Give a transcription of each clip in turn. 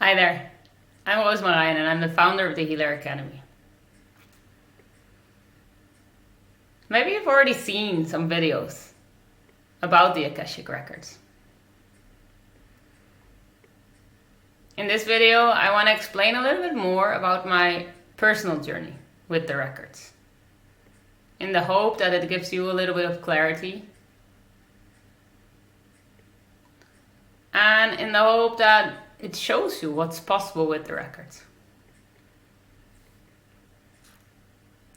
Hi there, I'm Rose Marijn and I'm the founder of the Healer Academy. Maybe you've already seen some videos about the Akashic Records. In this video, I want to explain a little bit more about my personal journey with the records, in the hope that it gives you a little bit of clarity, and in the hope that it shows you what's possible with the records.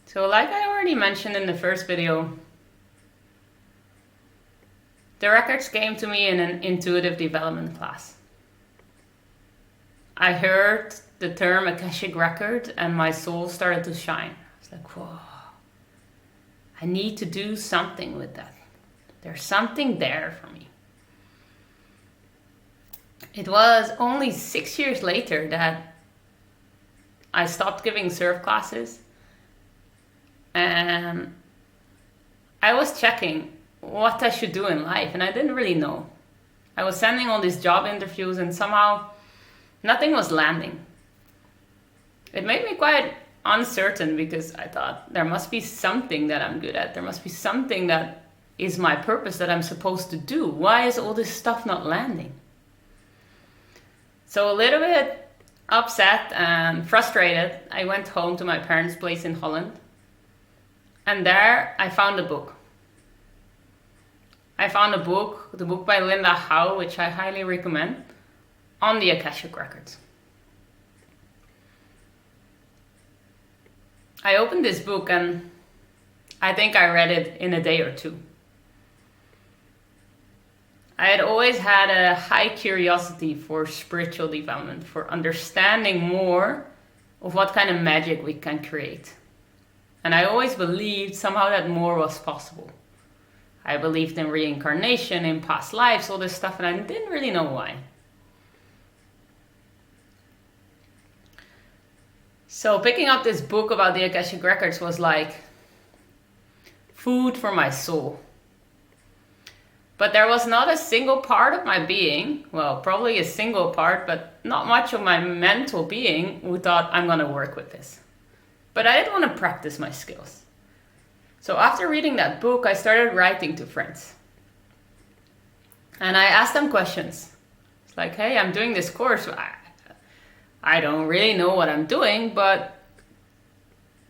So like I already mentioned in the first video, the records came to me in an intuitive development class. I heard the term Akashic Record and my soul started to shine. I was like, whoa, I need to do something with that. There's something there for me. It was only 6 years later that I stopped giving surf classes and I was checking what I should do in life and I didn't really know. I was sending all these job interviews and somehow nothing was landing. It made me quite uncertain because I thought there must be something that I'm good at. There must be something that is my purpose that I'm supposed to do. Why is all this stuff not landing? So a little bit upset and frustrated, I went home to my parents' place in Holland. And there I found a book. I found the book by Linda Howe, which I highly recommend, on the Akashic Records. I opened this book and I think I read it in a day or two. I had always had a high curiosity for spiritual development, for understanding more of what kind of magic we can create. And I always believed somehow that more was possible. I believed in reincarnation, in past lives, all this stuff, and I didn't really know why. So picking up this book about the Akashic Records was like food for my soul. But there was not a single part of my being, well, probably a single part, but not much of my mental being who thought, I'm going to work with this. But I didn't want to practice my skills. So after reading that book, I started writing to friends. And I asked them questions. It's like, hey, I'm doing this course. I don't really know what I'm doing, but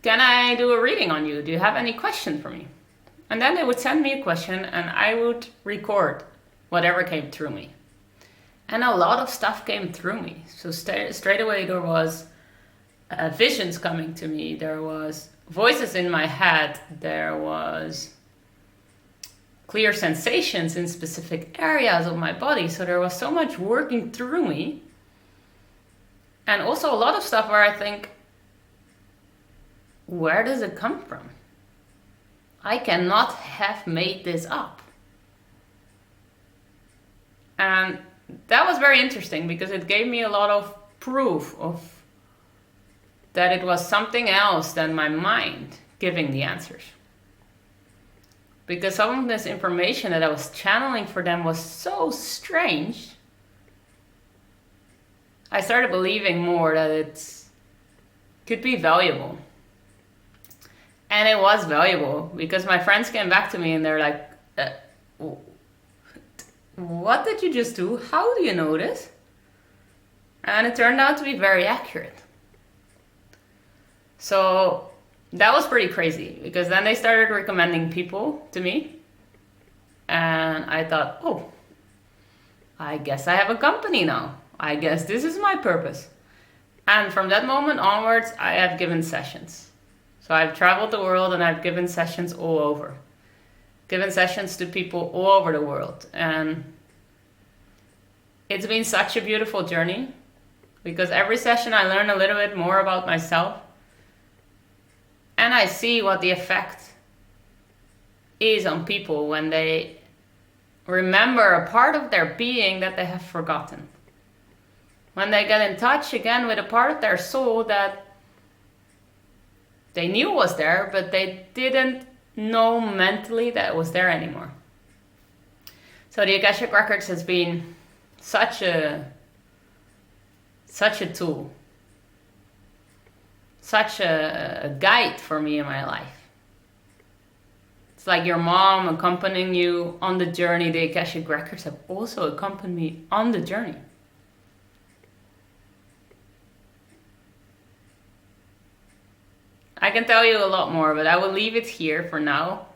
can I do a reading on you? Do you have any questions for me? And then they would send me a question and I would record whatever came through me. And a lot of stuff came through me. So straight away there was visions coming to me. There was voices in my head. There was clear sensations in specific areas of my body. So there was so much working through me. And also a lot of stuff where I think, where does it come from? I cannot have made this up. And that was very interesting because it gave me a lot of proof of that it was something else than my mind giving the answers. Because some of this information that I was channeling for them was so strange, I started believing more that it could be valuable. And it was valuable because my friends came back to me and they're like, what did you just do? How do you know this? And it turned out to be very accurate. So that was pretty crazy because then they started recommending people to me. And I thought, oh, I guess I have a company now. I guess this is my purpose. And from that moment onwards, I have given sessions. So I've traveled the world and I've given sessions all over. Given sessions to people all over the world. And it's been such a beautiful journey because every session I learn a little bit more about myself. And I see what the effect is on people when they remember a part of their being that they have forgotten. When they get in touch again with a part of their soul that they knew was there, but they didn't know mentally that it was there anymore. So the Akashic Records has been such a such a tool, such a guide for me in my life. It's like your mom accompanying you on the journey. The Akashic Records have also accompanied me on the journey. I can tell you a lot more, but I will leave it here for now.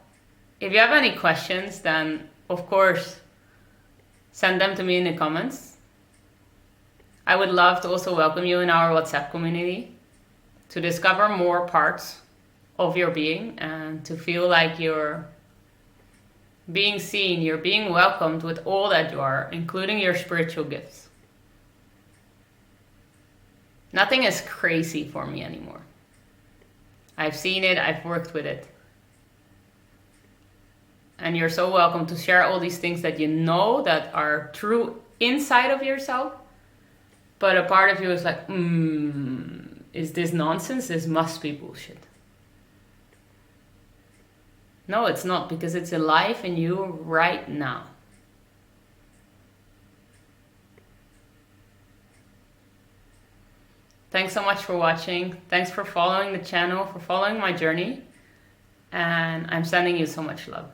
If you have any questions, then of course send them to me in the comments. I would love to also welcome you in our WhatsApp community to discover more parts of your being and to feel like you're being seen, you're being welcomed with all that you are, including your spiritual gifts. Nothing is crazy for me anymore. I've seen it, I've worked with it. And you're so welcome to share all these things that you know that are true inside of yourself. But a part of you is like, is this nonsense? This must be bullshit. No, it's not, because it's alive in you right now. Thanks so much for watching. Thanks for following the channel, for following my journey. And I'm sending you so much love.